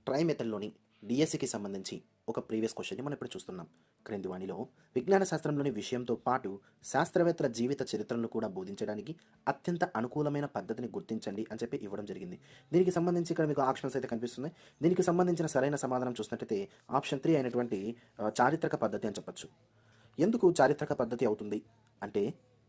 Try మెథడ్లోని డిఎస్సికి సంబంధించి ఒక ప్రీవియస్ క్వశ్చన్ని మనం ఇప్పుడు చూస్తున్నాం. క్రింది వాణిలో విజ్ఞాన శాస్త్రంలోని విషయంతో పాటు శాస్త్రవేత్తల జీవిత చరిత్రలను కూడా బోధించడానికి అత్యంత అనుకూలమైన పద్ధతిని గుర్తించండి అని చెప్పి ఇవ్వడం జరిగింది. దీనికి సంబంధించి ఇక్కడ మీకు ఆప్షన్స్ అయితే కనిపిస్తున్నాయి. దీనికి సంబంధించిన సరైన సమాధానం చూసినట్టయితే ఆప్షన్ 3 అయినటువంటి చారిత్రక పద్ధతి అని చెప్పొచ్చు. ఎందుకు చారిత్రక పద్ధతి అవుతుంది అంటే,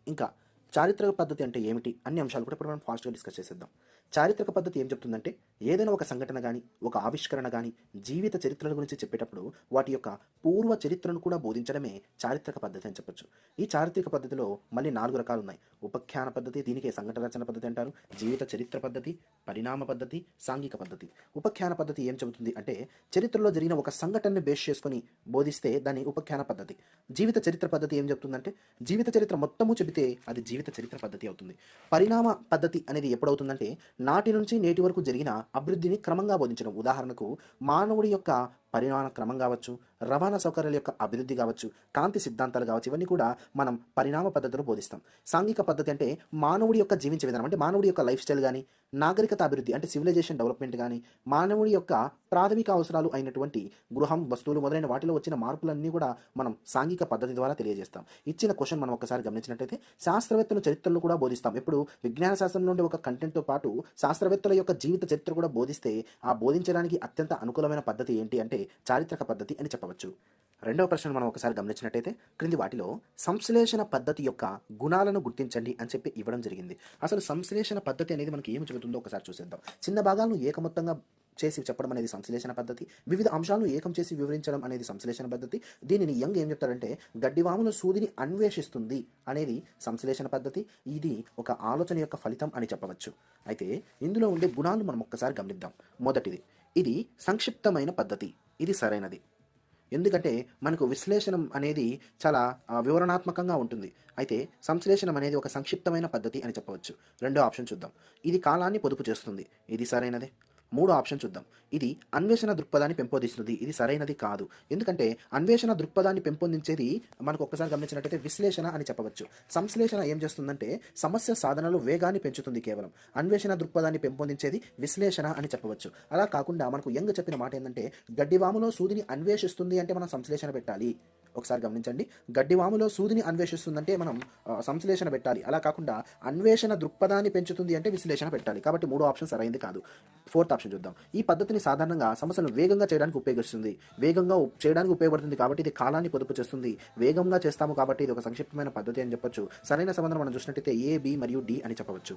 ఇంకా చారిత్రక పద్ధతి అంటే ఏమిటి అన్ని అంశాలు కూడా ఇప్పుడు మనం ఫాస్ట్గా డిస్కస్ చేసేద్దాం. చారిత్రక పద్ధతి ఏం చెప్తుందంటే, ఏదైనా ఒక సంఘటన కానీ ఒక ఆవిష్కరణ కానీ జీవిత చరిత్రల గురించి చెప్పేటప్పుడు వాటి యొక్క పూర్వ చరిత్రను కూడా బోధించడమే చారిత్రక పద్ధతి అని చెప్పొచ్చు. ఈ చారిత్రక పద్ధతిలో మళ్ళీ 4 రకాలు ఉన్నాయి. ఉపఖ్యాన పద్ధతి, దీనికే సంఘటన రచన పద్ధతి అంటారు. జీవిత చరిత్ర పద్ధతి, పరిణామ పద్ధతి, సాంఘిక పద్ధతి. ఉపఖ్యాన పద్ధతి ఏం చెబుతుంది అంటే, చరిత్రలో జరిగిన ఒక సంఘటనని బేస్ చేసుకొని బోధిస్తే దాన్ని ఉపఖ్యాన పద్ధతి. జీవిత చరిత్ర పద్ధతి ఏం చెప్తుందంటే, జీవిత చరిత్ర మొత్తము చెబితే అది జీవిత చరిత్ర పద్ధతి అవుతుంది. పరిణామ పద్ధతి అనేది ఎప్పుడవుతుందంటే, నాటి నుంచి నేటి వరకు జరిగిన అభివృద్ధిని క్రమంగా బోధించడం. ఉదాహరణకు మానవుడి యొక్క పరిమాణ క్రమం కావచ్చు, రవాణా సౌకర్యాల యొక్క అభివృద్ధి కావచ్చు, కాంతి సిద్ధాంతాలు కావచ్చు, ఇవన్నీ కూడా మనం పరిణామ పద్ధతిలో బోధిస్తాం. సాంఘిక పద్ధతి అంటే మానవుడి యొక్క జీవించే విధానం, అంటే మానవుడి యొక్క లైఫ్ స్టైల్ కానీ, నాగరికత అభివృద్ధి అంటే సివిలైజేషన్ డెవలప్మెంట్ కానీ, మానవుడి యొక్క ప్రాథమిక అవసరాలు అయినటువంటి గృహం, వస్తువులు మొదలైన వాటిలో వచ్చిన మార్పులన్నీ కూడా మనం సాంఘిక పద్ధతి ద్వారా తెలియజేస్తాం. ఇచ్చిన క్వశ్చన్ మనం ఒకసారి గమనించినట్టయితే, శాస్త్రవేత్తల చరిత్రలు కూడా బోధిస్తాం. ఇప్పుడు విజ్ఞాన శాస్త్రం నుండి ఒక కంటెంట్తో పాటు శాస్త్రవేత్తల యొక్క జీవిత చరిత్ర కూడా బోధిస్తే ఆ బోధించడానికి అత్యంత అనుకూలమైన పద్ధతి ఏంటి అంటే చారిత్రక పద్ధతి అని చెప్పవచ్చు. రెండవ ప్రశ్న మనం ఒకసారి గమనించినట్టయితే, క్రింది వాటిలో సంశ్లేషణ పద్ధతి యొక్క గుణాలను గుర్తించండి అని చెప్పి ఇవ్వడం జరిగింది. అసలు సంశ్లేషణ పద్ధతి అనేది మనకి ఏమి చెబుతుందో ఒకసారి చూసేద్దాం. చిన్న భాగాలను ఏకమొత్తంగా చేసి చెప్పడం అనేది సంశ్లేషణ పద్ధతి. వివిధ అంశాలను ఏకం చేసి వివరించడం అనేది సంశ్లేషణ పద్ధతి. దీనిని యంగ్ ఏం చెప్తారంటే, గడ్డివాముల సూదిని అన్వేషిస్తుంది అనేది సంశ్లేషణ పద్ధతి. ఇది ఒక ఆలోచన యొక్క ఫలితం అని చెప్పవచ్చు. అయితే ఇందులో ఉండే గుణాలు మనం ఒక్కసారి గమనిద్దాం. మొదటిది, ఇది సంక్షిప్తమైన పద్ధతి. ఇది సరైనది. ఎందుకంటే మనకు విశ్లేషణం అనేది చాలా వివరణాత్మకంగా ఉంటుంది. అయితే సంశ్లేషణం అనేది ఒక సంక్షిప్తమైన పద్ధతి అని చెప్పవచ్చు. రెండో ఆప్షన్ చూద్దాం. ఇది కాలాన్ని పొదుపు చేస్తుంది. ఇది సరైనదే. మూడో ఆప్షన్ చూద్దాం. ఇది అన్వేషణ దృక్పథాన్ని పెంపొందిస్తుంది. ఇది సరైనది కాదు. ఎందుకంటే అన్వేషణ దృక్పథాన్ని పెంపొందించేది మనకు ఒక్కసారి గమనించినట్టయితే విశ్లేషణ అని చెప్పవచ్చు. సంశ్లేషణ ఏం చేస్తుందంటే సమస్య సాధనలో వేగాన్ని పెంచుతుంది కేవలం. అన్వేషణ దృక్పథాన్ని పెంపొందించేది విశ్లేషణ అని చెప్పవచ్చు. అలా కాకుండా మనకు యంగ్ చెప్పిన మాట ఏంటంటే, గడ్డివాములో సూదిని అన్వేషిస్తుంది అంటే మనం సంశ్లేషణ పెట్టాలి. ఒకసారి గమనించండి. గడ్డివాములో సూదిని అన్వేషిస్తుందంటే మనం సంశ్లేషణ పెట్టాలి. అలా కాకుండా అన్వేషణ దృక్పథాన్ని పెంచుతుంది అంటే విశ్లేషణ పెట్టాలి. కాబట్టి మూడో ఆప్షన్ సరైనది కాదు. ఫోర్త్ ఆప్షన్ చూద్దాం. ఈ పద్ధతిని సాధారణంగా సమస్యలను వేగంగా చేయడానికి ఉపయోగిస్తుంది. వేగంగా చేయడానికి ఉపయోగపడుతుంది కాబట్టి ఇది కాలాన్ని పొదుపు చేస్తుంది. వేగంగా చేస్తాము కాబట్టి ఇది ఒక సంక్షిప్తమైన పద్ధతి అని చెప్పొచ్చు. సరైన సమాధానం మనం చూసినట్టయితే A, B మరియు D అని చెప్పవచ్చు.